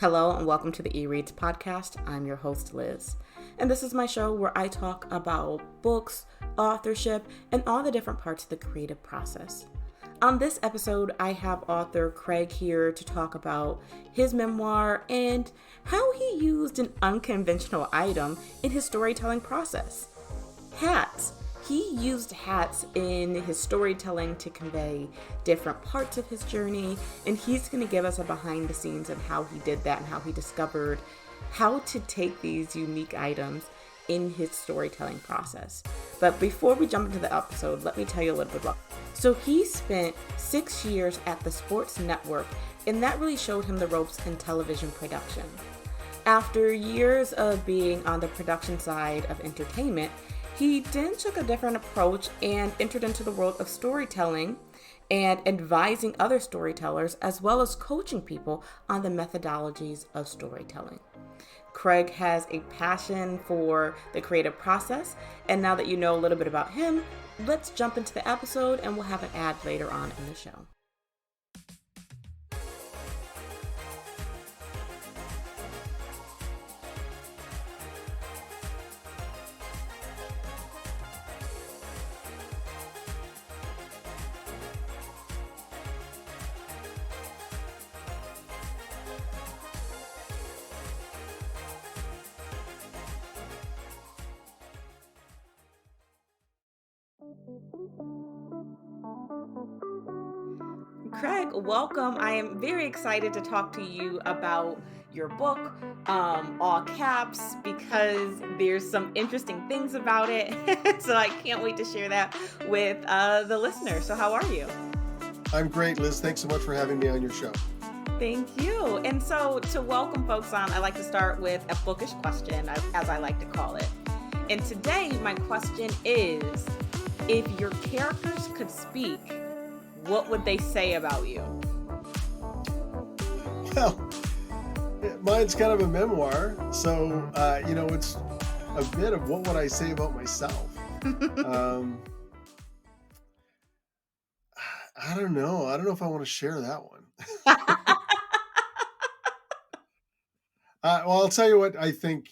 Hello and welcome to the E-Reads podcast. I'm your host, Liz. And this is my show where I talk about books, authorship, and all the different parts of the creative process. On this episode, I have author Craig here to talk about his memoir and how he used an unconventional item in his storytelling process: hats. He used hats in his storytelling to convey different parts of his journey, and he's going to give us a behind the scenes of how he did that and how he discovered how to take these unique items in his storytelling process. But before we jump into the episode, let me tell you a little bit about. So he spent 6 years at the Sports Network, and that really showed him the ropes in television production. After years of being on the production side of entertainment, he then took a different approach and entered into the world of storytelling and advising other storytellers, as well as coaching people on the methodologies of storytelling. Craig has a passion for the creative process, and now that you know a little bit about him, let's jump into the episode and we'll have an ad later on in the show. Craig, welcome. I am very excited to talk to you about your book, All Caps, because there's some interesting things about it. So I can't wait to share that with the listener. So, how are you? I'm great, Liz. Thanks so much for having me on your show. Thank you. And so, to welcome folks on, I like to start with a bookish question, as I like to call it. And today, my question is, if your characters could speak, what would they say about you? Well, mine's kind of a memoir, so it's a bit of what would I say about myself. Um, I don't know. I don't know if I want to share that one. Well, I'll tell you what I think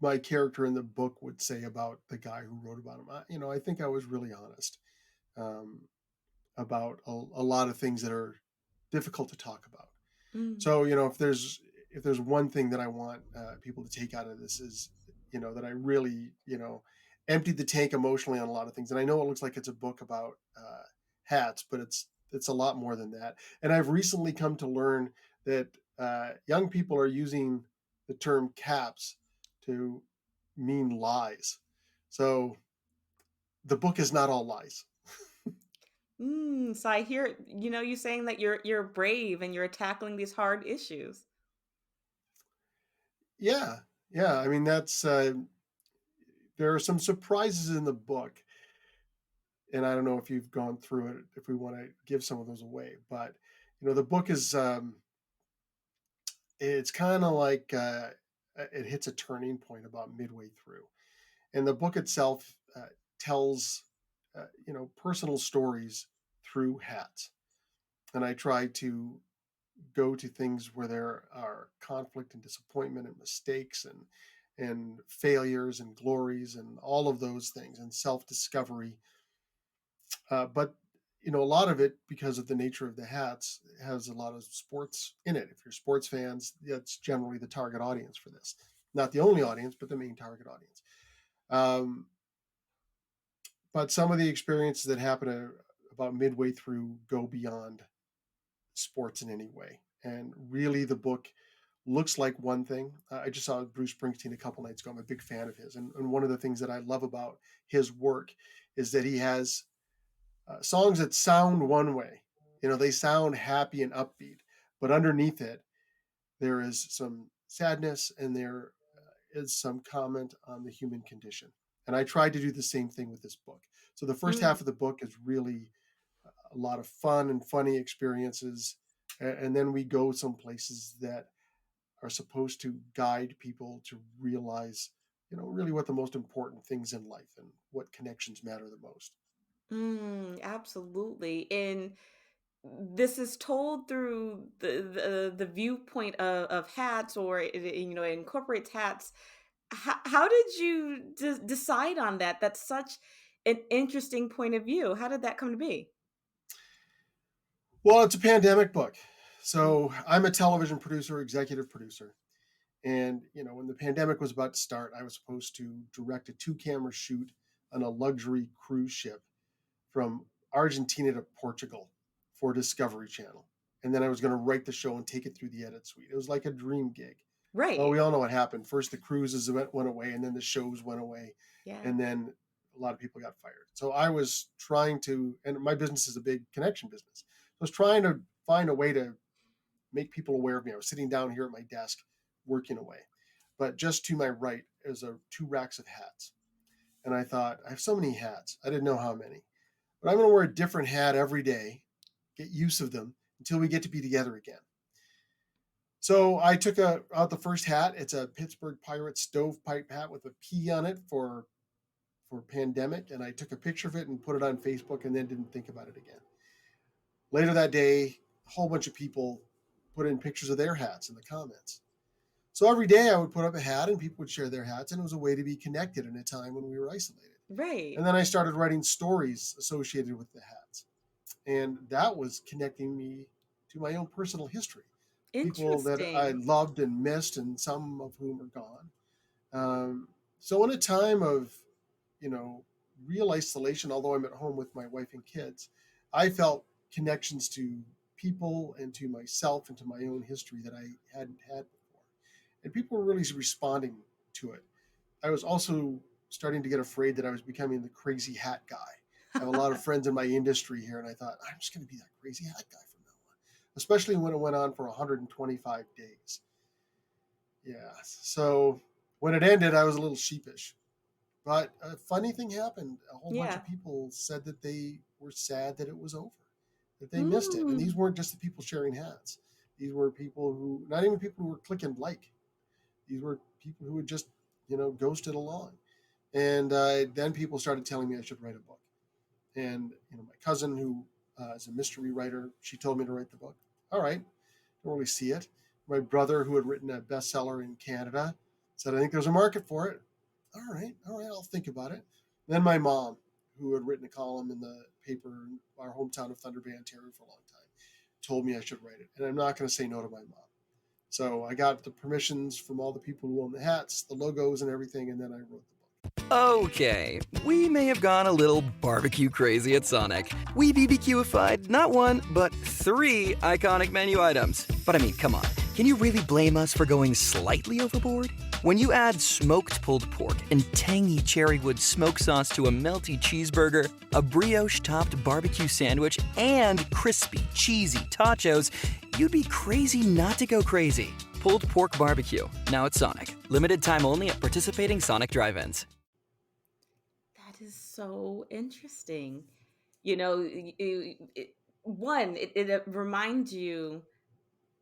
my character in the book would say about the guy who wrote about him. I think I was really honest um, about a lot of things that are difficult to talk about. Mm. So if there's one thing that I want people to take out of this is that I really emptied the tank emotionally on a lot of things. And I know it looks like it's a book about hats, but it's a lot more than that. And I've recently come to learn that young people are using the term caps to mean lies. So the book is not all lies. So I hear, you saying that you're brave and you're tackling these hard issues. Yeah, yeah. I mean that's there are some surprises in the book, and I don't know if you've gone through it, if we want to give some of those away, but the book is it's kind of like it hits a turning point about midway through, and the book itself tells personal stories through hats, and I try to go to things where there are conflict and disappointment and mistakes and failures and glories and all of those things and self-discovery. But a lot of it, because of the nature of the hats, has a lot of sports in it. If you're sports fans, that's generally the target audience for this. Not the only audience, but the main target audience. Um, but some of the experiences that happen about midway through go beyond sports in any way. And really, the book looks like one thing. I just saw Bruce Springsteen a couple nights ago. I'm a big fan of his. And one of the things that I love about his work is that he has songs that sound one way. They sound happy and upbeat, but underneath it, there is some sadness and there is some comment on the human condition. And I tried to do the same thing with this book. So the first half Mm. of the book is really a lot of fun and funny experiences. And then we go some places that are supposed to guide people to realize, really what the most important things in life and what connections matter the most. Absolutely. this is told through the viewpoint of hats, or it incorporates hats. How did you decide on that? That's such an interesting point of view. How did that come to be? Well, it's a pandemic book. Mm. So I'm a television producer, executive producer. And, when the pandemic was about to start, I was supposed to direct a two-camera shoot on a luxury cruise ship from Argentina to Portugal for Discovery Channel. And then I was going to write the show and take it through the edit suite. It was like a dream gig. Well, Right. we all know what happened. First, the cruises went away, and then the shows went away, Yeah. and then a lot of people got fired. So I was trying to, and my business is a big connection business. I was trying to find a way to make people aware of me. I was sitting down here at my desk working away, but just to my right is two racks of hats. And I thought, I have so many hats. I didn't know how many, but I'm going to wear a different hat every day, get use of them until we get to be together again. So I took out the first hat. It's a Pittsburgh Pirates stovepipe hat with a P on it for pandemic, and I took a picture of it and put it on Facebook, and then didn't think about it again. Later that day, a whole bunch of people put in pictures of their hats in the comments. So every day I would put up a hat and people would share their hats, and it was a way to be connected in a time when we were isolated. Right. And then I started writing stories associated with the hats. And that was connecting me to my own personal history. People that I Interesting. loved and missed, and some of whom are gone. So in a time of, you know, real isolation, although I'm at home with my wife and kids, I felt connections to people and to myself and to my own history that I hadn't had before. And people were really responding to it. I was also starting to get afraid that I was becoming the crazy hat guy. I have a lot of friends in my industry here, and I thought, I'm just going to be that crazy hat guy from now on, especially when it went on for 125 days. Yeah. So when it ended, I was a little sheepish. But a funny thing happened. A whole bunch Yeah. of people said that they were sad that it was over, that they missed it. And these Mm. weren't just the people sharing hats. These were people who, not even people who were clicking like. These were people who had just, ghosted along. And then people started telling me I should write a book. And my cousin, who is a mystery writer, she told me to write the book. All right, don't really see it. My brother, who had written a bestseller in Canada, said I think there's a market for it. All right, I'll think about it. Then my mom, who had written a column in the paper in our hometown of Thunder Bay, Ontario, for a long time, told me I should write it, and I'm not going to say no to my mom. So I got the permissions from all the people who own the hats, the logos, and everything, and then I wrote the book. Okay, we may have gone a little barbecue crazy at Sonic. We BBQified not one, but 3 iconic menu items. But I mean, come on, can you really blame us for going slightly overboard? When you add smoked pulled pork and tangy cherrywood smoke sauce to a melty cheeseburger, a brioche-topped barbecue sandwich, and crispy, cheesy tacos, you'd be crazy not to go crazy. Pulled pork barbecue, now at Sonic. Limited time only at participating Sonic drive-ins. That is so interesting. You know, one, it reminds you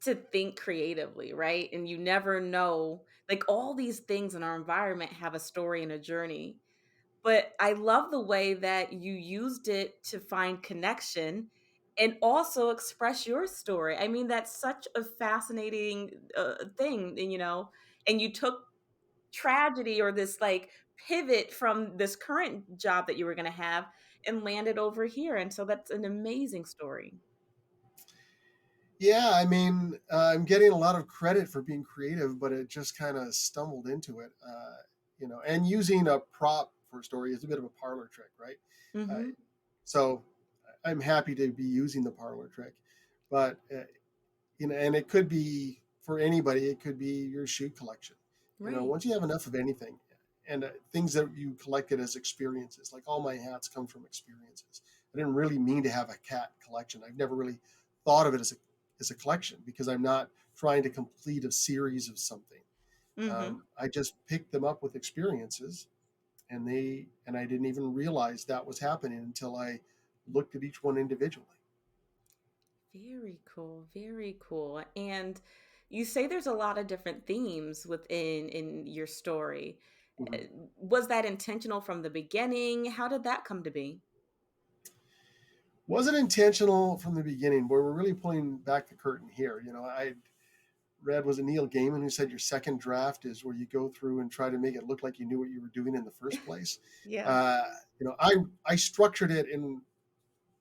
to think creatively, right? And you never know, like all these things in our environment have a story and a journey. But I love the way that you used it to find connection and also express your story. I mean, that's such a fascinating thing, and you took tragedy or this like pivot from this current job that you were going to have and landed over here. And so that's an amazing story. Yeah, I mean, I'm getting a lot of credit for being creative, but it just kind of stumbled into it. And using a prop for a story is a bit of a parlor trick, right? Uh, Hmm. so I'm happy to be using the parlor trick, but and it could be for anybody. It could be your shoe collection. Right. Once you have enough of anything, and things that you collected as experiences, like all my hats come from experiences. I didn't really mean to have a cat collection. I've never really thought of it as a collection because I'm not trying to complete a series of something. Hmm. I just picked them up with experiences, and I didn't even realize that was happening until I looked at each one individually. Very cool. Very cool. And you say there's a lot of different themes within in your story. Uh, Was that intentional from the beginning? How did that come to be? Wasn't intentional from the beginning. Boy, we're really pulling back the curtain here. I read, was it Neil Gaiman who said your second draft is where you go through and try to make it look like you knew what you were doing in the first place. Yeah. Uh, I structured it in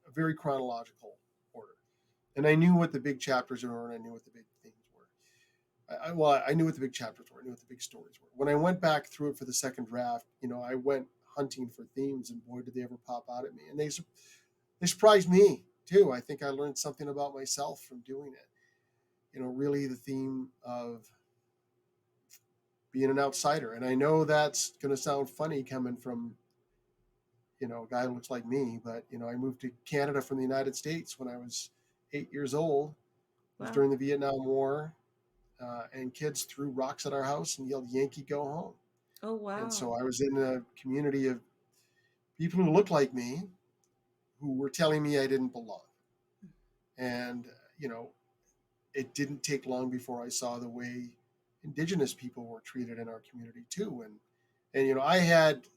a very chronological order, and I knew what the big chapters were, and I knew what the big things were. I knew what the big chapters were. I knew what the big stories were. When I went back through it for the second draft, I went hunting for themes, and boy, did they ever pop out at me. And they surprised me too. I think I learned something about myself from doing it. Really the theme of being an outsider. And I know that's going to sound funny coming from, a guy who looks like me, but, I moved to Canada from the United States when I was 8 years old. It was Wow. during the Vietnam War, and kids threw rocks at our house and yelled, Yankee, go home. Oh, And wow. so I was in a community of people who looked like me who were telling me I didn't belong. And, it didn't take long before I saw the way indigenous people were treated in our community too. And I had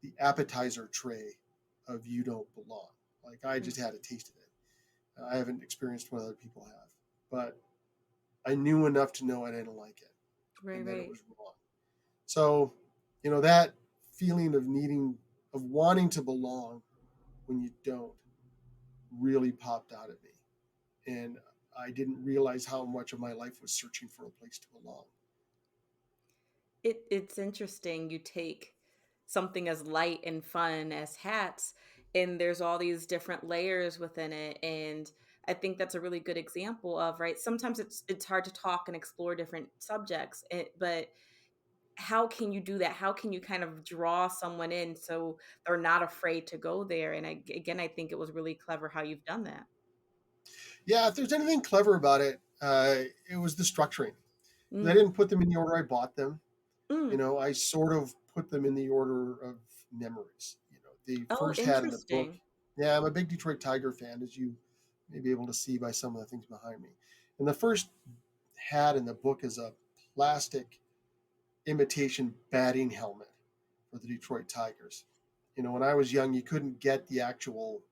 the appetizer tray of you don't belong. Like I Mm. just had a taste of it. I haven't experienced what other people have, but I knew enough to know I didn't like it Right, and that it right. was wrong. So, that feeling of wanting to belong when you don't really popped out at me. And I didn't realize how much of my life was searching for a place to belong. It's interesting you take something as light and fun as hats, and there's all these different layers within it. And I think that's a really good example of, right, sometimes it's hard to talk and explore different subjects, but how can you do that? How can you kind of draw someone in so they're not afraid to go there? And again, I think it was really clever how you've done that. Yeah, if there's anything clever about it, it was the structuring. I Mm. didn't put them in the order I bought them. Mm. I sort of put them in the order of memories. The Oh, first hat in the book. interesting. Yeah, I'm a big Detroit Tiger fan, as you may be able to see by some of the things behind me. And the first hat in the book is a plastic imitation batting helmet for the Detroit Tigers. When I was young, you couldn't get the actual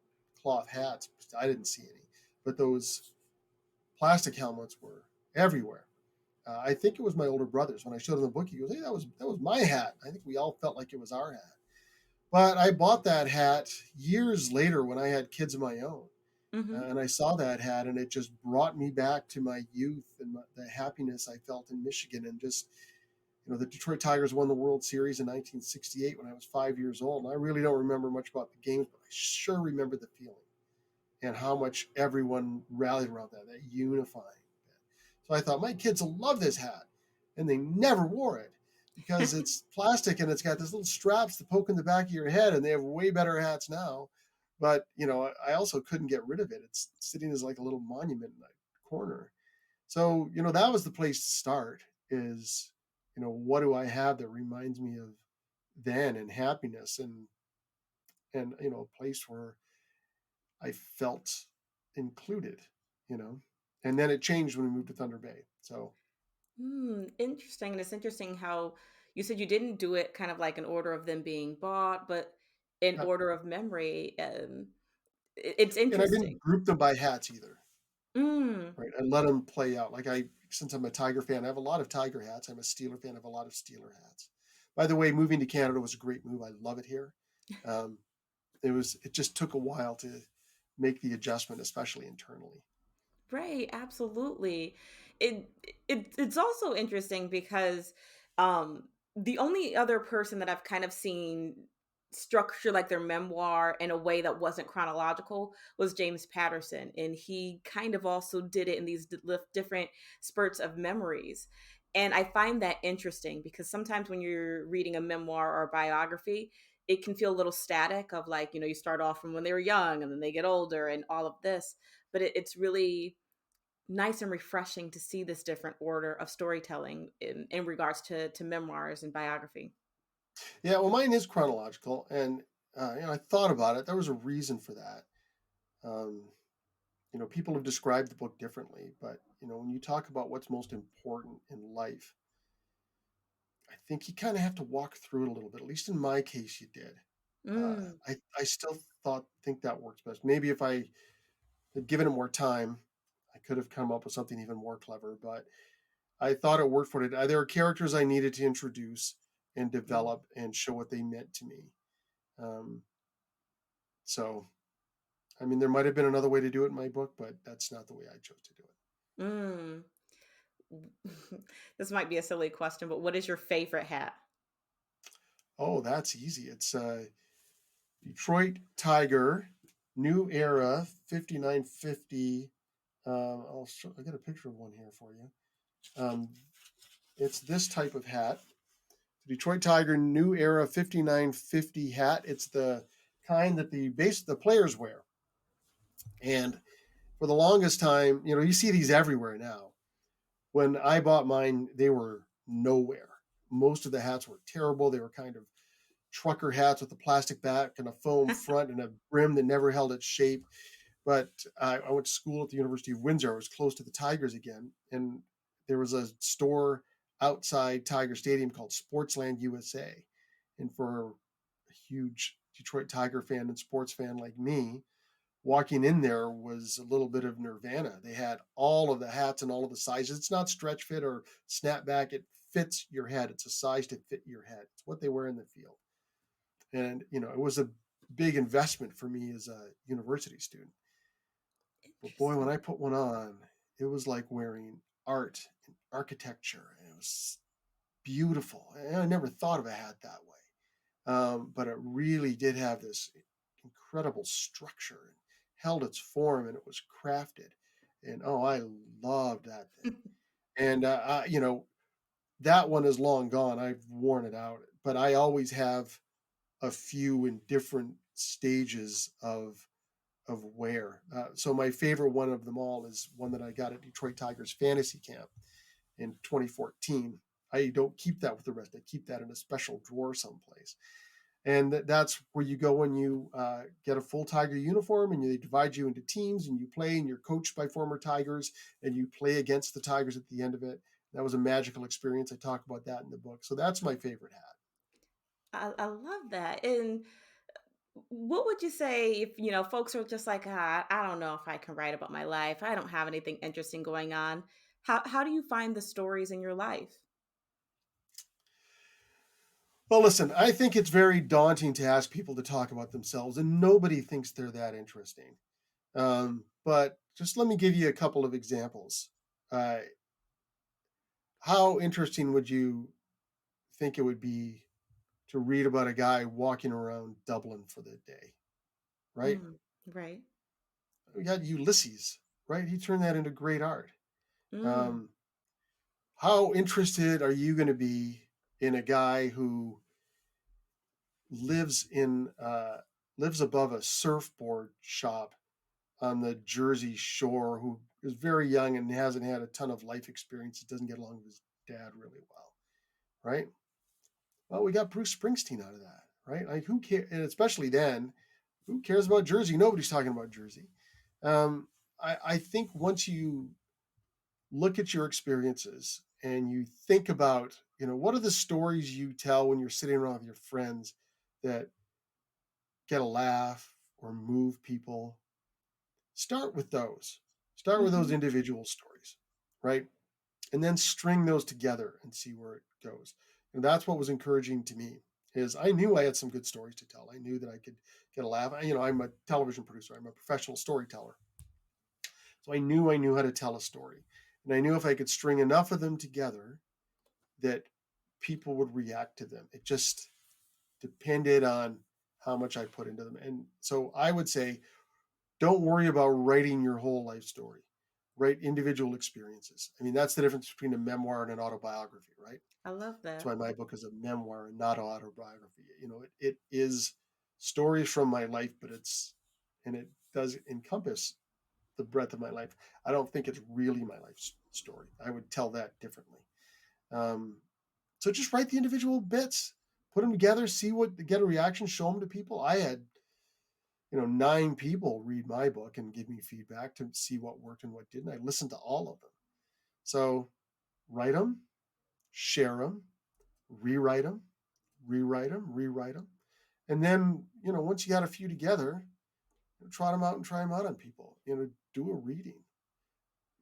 cloth hats. I didn't see any, but those plastic helmets were everywhere. I think it was my older brother's. When I showed him the book, he goes, "Hey, that was my hat." I think we all felt like it was our hat. But I bought that hat years later when I had kids of my own, Hmm. and I saw that hat, and it just brought me back to my youth and the happiness I felt in Michigan, and just the Detroit Tigers won the World Series in 1968 when I was 5 years old, and I really don't remember much about the games, but I sure remember the feeling and how much everyone rallied around that unifying. So I thought my kids will love this hat, and they never wore it because it's plastic and it's got this little straps to poke in the back of your head, and they have way better hats now. But I also couldn't get rid of it. It's sitting as like a little monument in the corner. So that was the place to start. Is what do I have that reminds me of then and happiness and a place where I felt included. You know, and then it changed when we moved to Thunder Bay. So Interesting. And it's interesting how you said you didn't do it kind of like in order of them being bought, but in uh, order of memory. It's and I didn't interesting. group them by hats either, Mm. right? I let them play out. Since I'm a Tiger fan, I have a lot of Tiger hats. I'm a Steeler fan, I have a lot of Steeler hats. By the way, moving to Canada was a great move. I love it here. Um, it just took a while to make the adjustment, especially internally. Right, absolutely. It, it's also interesting because the only other person that I've kind of seen structure like their memoir in a way that wasn't chronological was James Patterson, and he kind of also did it in these different spurts of memories. And I find that interesting because sometimes when you're reading a memoir or a biography, it can feel a little static of like, you start off from when they were young and then they get older and all of this, but it's really nice and refreshing to see this different order of storytelling in regards to memoirs and biography. Yeah, well, mine is chronological, and I thought about it. There was a reason for that. Um, people have described the book differently, but when you talk about what's most important in life, I think you kind of have to walk through it a little bit. At least in my case, you did. Mm. I still think that works best. Maybe if I had given it more time, I could have come up with something even more clever. But I thought it worked for it. There were characters I needed to introduce and Mm. develop and show what they meant to me. Um, so, I mean, there might have been another way to do it in my book, but that's not the way I chose to do it. Mm. This might be a silly question, but what is your favorite hat? Oh, that's easy. It's Detroit Tiger, New Era 5950. I got a picture of one here for you. Um, it's this type of hat, the Detroit Tiger New Era 5950 hat. It's the kind that the players wear. And for the longest time, you see these everywhere now. When I bought mine, they were nowhere. Most of the hats were terrible. They were kind of trucker hats with a plastic back and a foam front and a brim that never held its shape. But I went to school at the University of Windsor. I was close to the Tigers again, and there was a store outside Tiger Stadium called Sportsland USA. And for a huge Detroit Tiger fan and sports fan like me, walking in there was a little bit of nirvana. They had all of the hats and all of the sizes. It's not stretch fit or snapback. It fits your head. It's a size to fit your head. It's what they wear in the field. And, it was a big investment for me as a university student. But boy, when I Interesting. put one on, it was like wearing art and architecture. And it was beautiful. And I never thought of a hat that way. But it really did have this incredible structure and held its form, and it was crafted. And oh, I loved that thing. And that one is long gone. I've worn it out, but I always have a few in different stages of wear. So my favorite one of them all is one that I got at Detroit Tigers Fantasy Camp in 2014. I don't keep that with the rest. I keep that in a special drawer someplace. And that's where you go when you get a full Tiger uniform, and they divide you into teams, and you play, and you're coached by former Tigers, and you play against the Tigers at the end of it. That was a magical experience. I talk about that in the book. So that's my favorite hat. I love that. And what would you say if, folks are just like, I don't know if I can write about my life. I don't have anything interesting going on. How do you find the stories in your life? Well, listen, I think it's very daunting to ask people to talk about themselves, and nobody thinks they're that interesting. But just let me give you a couple of examples. Uh, how interesting would you think it would be to read about a guy walking around Dublin for the day, right? Mm, right. We got Ulysses, right? He turned that into great art. Mm, Um, how interested are you going to be in a guy who lives in lives above a surfboard shop on the Jersey Shore, who is very young and hasn't had a ton of life experience, doesn't get along with his dad really well, right? Well, we got Bruce Springsteen out of that, right? Like, who cares? And especially then, who cares about Jersey? Nobody's talking about Jersey. I think once you look at your experiences and you think about, what are the stories you tell when you're sitting around with your friends that get a laugh or move people, start with those. Start with those hmm. individual stories, right? And then string those together and see where it goes. And that's what was encouraging to me is I knew I had some good stories to tell. I knew that I could get a laugh. I'm a television producer. I'm a professional storyteller. So I knew how to tell a story. And I knew if I could string enough of them together that people would react to them. It just depended on how much I put into them. And so I would say, don't worry about writing your whole life story. Write individual experiences. I mean, that's the difference between a memoir and an autobiography, right? I love That's that. why my book is a memoir and not an autobiography. It is stories from my life, but it does encompass the breadth of my life. I don't think it's really my life story. I would tell that differently. Um, so just write the individual bits, put them together, get a reaction, show them to people. I had 9 people read my book and give me feedback to see what worked and what didn't. I listened to all of them. So write them, share them, rewrite them, rewrite them, rewrite them. And then, once you got a few together, trot them out and try them out on people. Do a reading.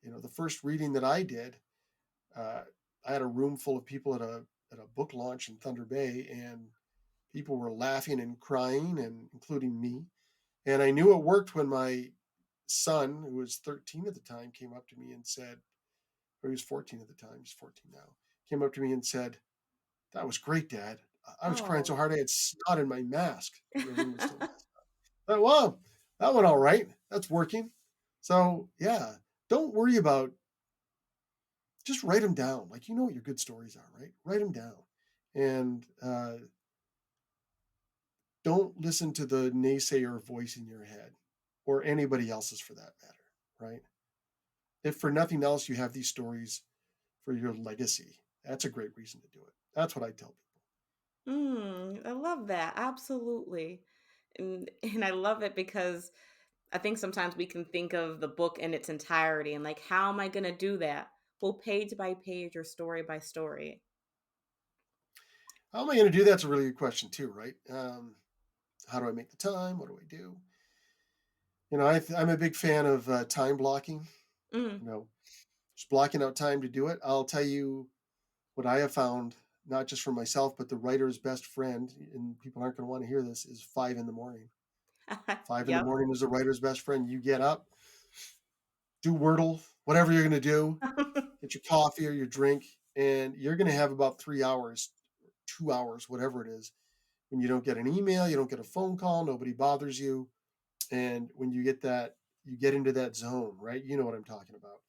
The first reading that I did, uh, I had a room full of people at a book launch in Thunder Bay, and people were laughing and crying, and including me. And I knew it worked when my son, who was 13 at the time, came up to me and said, or he was 14 at the time, he's 14 now, came up to me and said, "That was great, Dad. I was crying so Oh. hard I had snot in my mask." The room was still messed up. But, well, that went all right. That's working. So, yeah, don't worry about, just write them down. Like, you know what your good stories are, right? Write them down. And don't listen to the naysayer voice in your head, or anybody else's for that matter, right? If for nothing else, you have these stories for your legacy. That's a great reason to do it. That's what I tell people. I love that. Absolutely. And I love it because I think sometimes we can think of the book in its entirety and like, how am I going to do that? Well, page by page or story by story. How am I going to do that's a really good question too, right? How do I make the time? What do I do? I'm a big fan of time blocking. Mm. You know, just blocking out time to do it. I'll tell you what I have found, not just for myself, but the writer's best friend, and people aren't going to want to hear this, is 5 in the morning. 5 in the Yep. morning is the writer's best friend. You get up, do Wordle, whatever you're going to do, get your coffee or your drink, and you're going to have about 3 hours, 2 hours, whatever it is, when you don't get an email, you don't get a phone call, nobody bothers you. And when you get that, you get into that zone, right? You know what I'm talking about.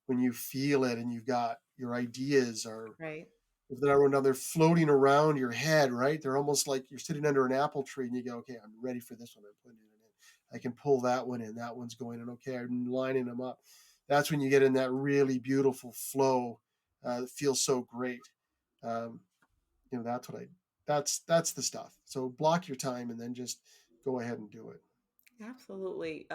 When you feel it and you've got your ideas are, Right. if they're floating around your head, right? They're almost like you're sitting under an apple tree and you go, okay, I'm ready for this one. I'm putting it in. I can pull that one in. That one's going in. Okay, I'm lining them up. That's when you get in that really beautiful flow. That feels so great. Um, that's what I. That's the stuff. So block your time and then just go ahead and do it. Absolutely.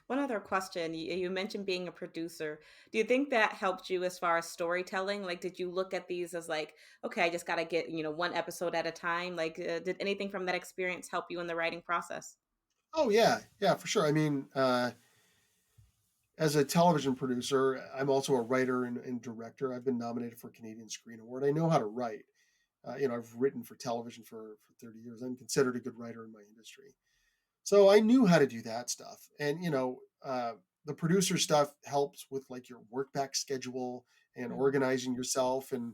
One other question. You mentioned being a producer. Do you think that helped you as far as storytelling? Like, did you look at these as like, okay, I just got to get, one episode at a time? Like, did anything from that experience help you in the writing process? Oh yeah, for sure. I mean, as a television producer, I'm also a writer and director. I've been nominated for a Canadian Screen Award. I know how to write. I've written for television for 30 years. I'm considered a good writer in my industry. So I knew how to do that stuff. And, the producer stuff helps with like your work back schedule and Mm. organizing yourself. And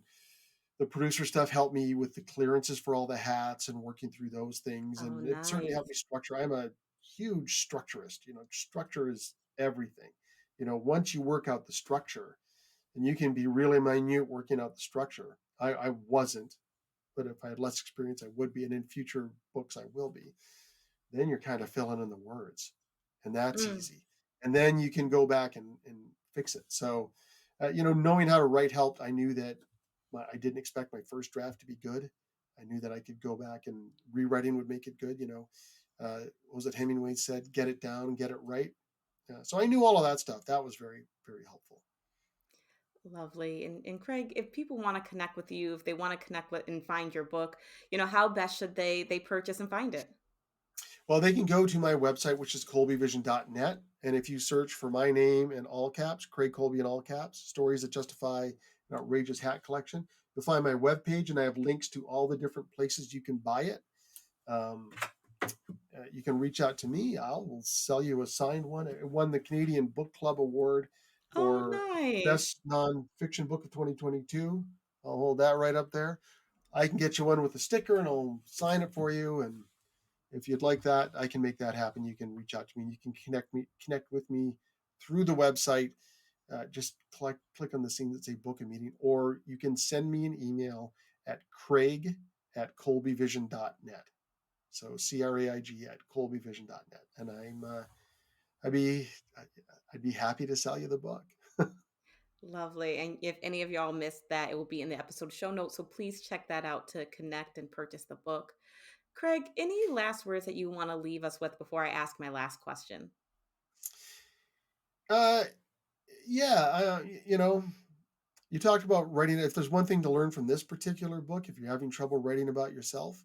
the producer stuff helped me with the clearances for all the hats and working through those things. Oh, And it certainly helped nice. me structure. I'm a huge structurist. Structure is everything. Once you work out the structure, and you can be really minute working out the structure. I wasn't, but if I had less experience, I would be. And in future books, I will be. Then you're kind of filling in the words, and that's Mm. easy. And then you can go back and fix it. So, knowing how to write helped. I knew that I didn't expect my first draft to be good. I knew that I could go back and rewriting would make it good. What was it Hemingway said? Get it down, get it right. So I knew all of that stuff. That was very, very helpful. Lovely. And Craig, if people want to connect with you, if they want to connect with and find your book, how best should they purchase and find it? Well, they can go to my website, which is colbyvision.net. And if you search for my name in all caps, Craig Colby in all caps, stories that justify an outrageous hat collection, you'll find my webpage, and I have links to all the different places you can buy it. Um, you can reach out to me. I will sell you a signed one. It won the Canadian Book Club Award Oh, for nice. Best Nonfiction Book of 2022. I'll hold that right up there. I can get you one with a sticker and I'll sign it for you. And if you'd like that, I can make that happen. You can reach out to me. And you can connect with me through the website. Just click on the thing that say book a meeting, or you can send me an email at craig@colbyvision.net. So CRAIG at colbyvision.net. And I'd be I'd be happy to sell you the book. Lovely. And if any of y'all missed that, it will be in the episode show notes. So please check that out to connect and purchase the book. Craig, any last words that you want to leave us with before I ask my last question? Uh, yeah, you talked about writing. If there's one thing to learn from this particular book, if you're having trouble writing about yourself,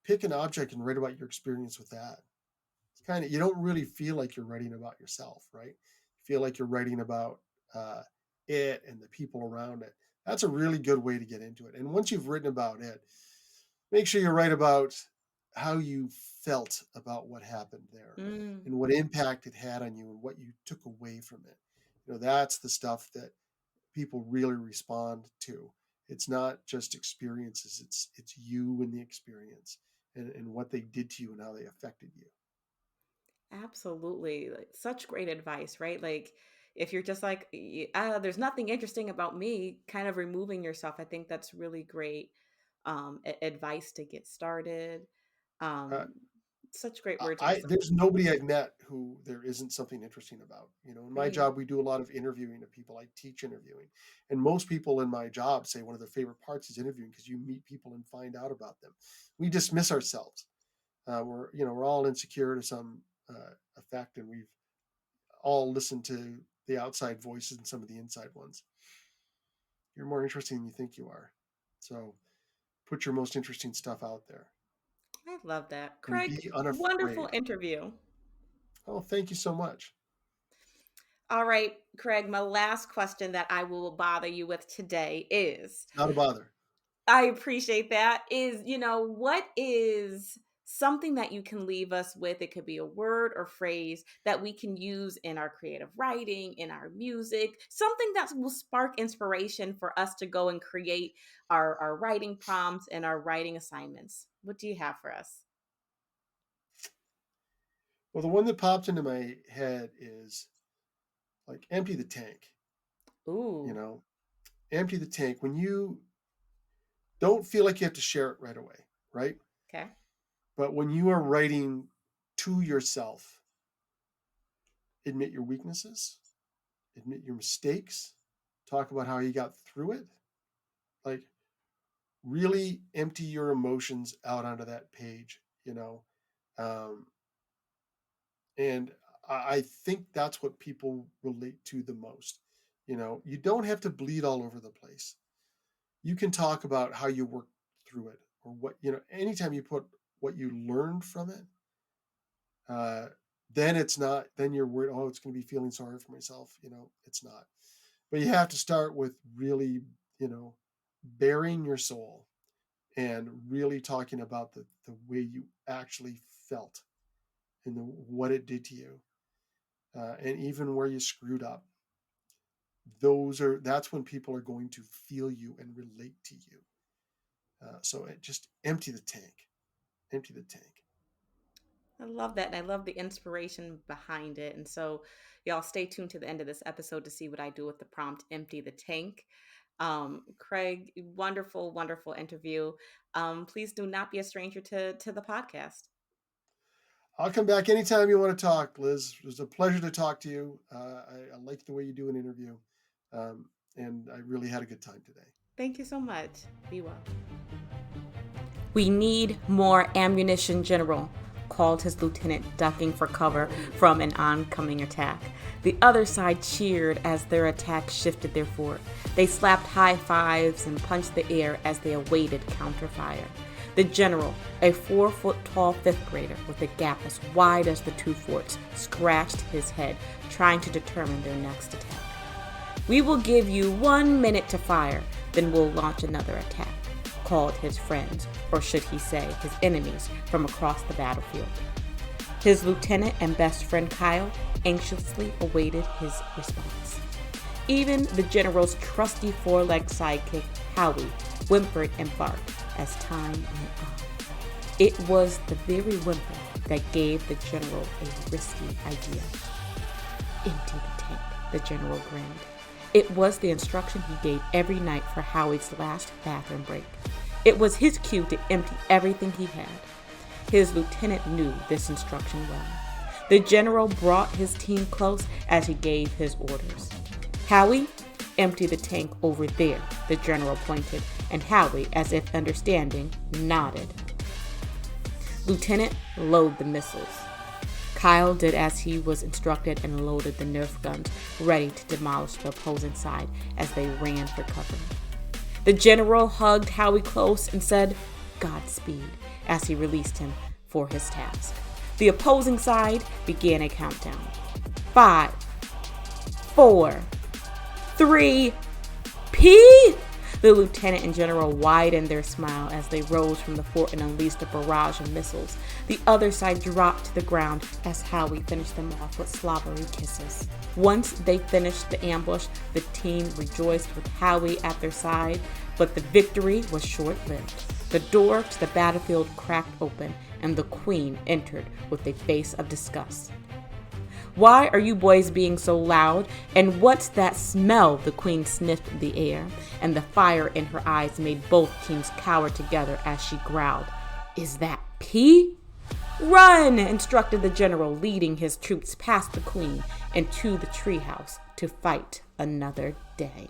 pick an object and write about your experience with that. you don't really feel like you're writing about yourself, right? You feel like you're writing about it and the people around it. That's a really good way to get into it. And once you've written about it, make sure you write about how you felt about what happened there Mm. and what impact it had on you and what you took away from it. That's the stuff that people really respond to. It's not just experiences, it's you and the experience, and what they did to you and how they affected you. Absolutely. Like, such great advice, right? Like, if you're just like, there's nothing interesting about me, kind of removing yourself, I think that's really great advice to get started. Uh, Um, Such great words of wisdom. there's nobody I've met who there isn't something interesting about. In my Right. job, we do a lot of interviewing of people. I teach interviewing, and most people in my job say one of their favorite parts is interviewing because you meet people and find out about them. We dismiss ourselves. We're all insecure to some effect, and we've all listened to the outside voices and some of the inside ones. You're more interesting than you think you are. So put your most interesting stuff out there I love that. and Craig, be wonderful unafraid. interview. Oh, thank you so much. All right, Craig, my last question that I will bother you with today is, Not a bother. I appreciate that, is, what is something that you can leave us with? It could be a word or phrase that we can use in our creative writing, in our music, something that will spark inspiration for us to go and create our writing prompts and our writing assignments. What do you have for us? Well, the one that popped into my head is like empty the tank. You Ooh, know, empty the tank when you don't feel like you have to share it right away, right? okay. But when you are writing to yourself, admit your weaknesses, admit your mistakes, talk about how you got through it. Like, really empty your emotions out onto that page. Um, and I think that's what people relate to the most. You don't have to bleed all over the place. You can talk about how you worked through it, or anytime you put what you learned from it, uh, then it's not, then you're worried, oh, it's going to be feeling sorry for myself. It's not. But you have to start with really, bearing your soul and really talking about the way you actually felt and what it did to you, and even where you screwed up. That's when people are going to feel you and relate to you. So just empty the tank. Empty the tank. I love that. And I love the inspiration behind it. And so, y'all stay tuned to the end of this episode to see what I do with the prompt Empty the Tank. Craig, wonderful, wonderful interview. Please do not be a stranger to the podcast. I'll come back anytime you want to talk, Liz. It was a pleasure to talk to you. I like the way you do an interview, and I really had a good time today. Thank you so much. Be well. We need more ammunition, General, called his lieutenant, ducking for cover from an oncoming attack. The other side cheered as their attack shifted their fort. They slapped high fives and punched the air as they awaited counterfire. The general, a 4-foot-tall fifth grader with a gap as wide as the two forts, scratched his head, trying to determine their next attack. "We will give you 1 minute to fire, then we'll launch another attack," called his friends, or should he say his enemies, from across the battlefield. His lieutenant and best friend Kyle anxiously awaited his response. Even the general's trusty four-legged sidekick, Howie, whimpered and barked as time went on. It was the very whimper that gave the general a risky idea. "Empty the tank," the general grinned. It was the instruction he gave every night for Howie's last bathroom break. It was his cue to empty everything he had. His lieutenant knew this instruction well. The general brought his team close as he gave his orders. "Howie, empty the tank over there," the general pointed, and Howie, as if understanding, nodded. "Lieutenant, load the missiles." Kyle did as he was instructed and loaded the Nerf guns, ready to demolish the opposing side as they ran for cover. The general hugged Howie close and said, "Godspeed," as he released him for his task. The opposing side began a countdown. 5, 4, 3, P! The lieutenant and general widened their smile as they rose from the fort and unleashed a barrage of missiles. The other side dropped to the ground as Howie finished them off with slobbery kisses. Once they finished the ambush, the team rejoiced with Howie at their side, but the victory was short-lived. The door to the battlefield cracked open, and the queen entered with a face of disgust. "Why are you boys being so loud? And what's that smell?" The queen sniffed the air, and the fire in her eyes made both teams cower together as she growled, "Is that pee?" "Run!" instructed the general, leading his troops past the queen and to the treehouse to fight another day.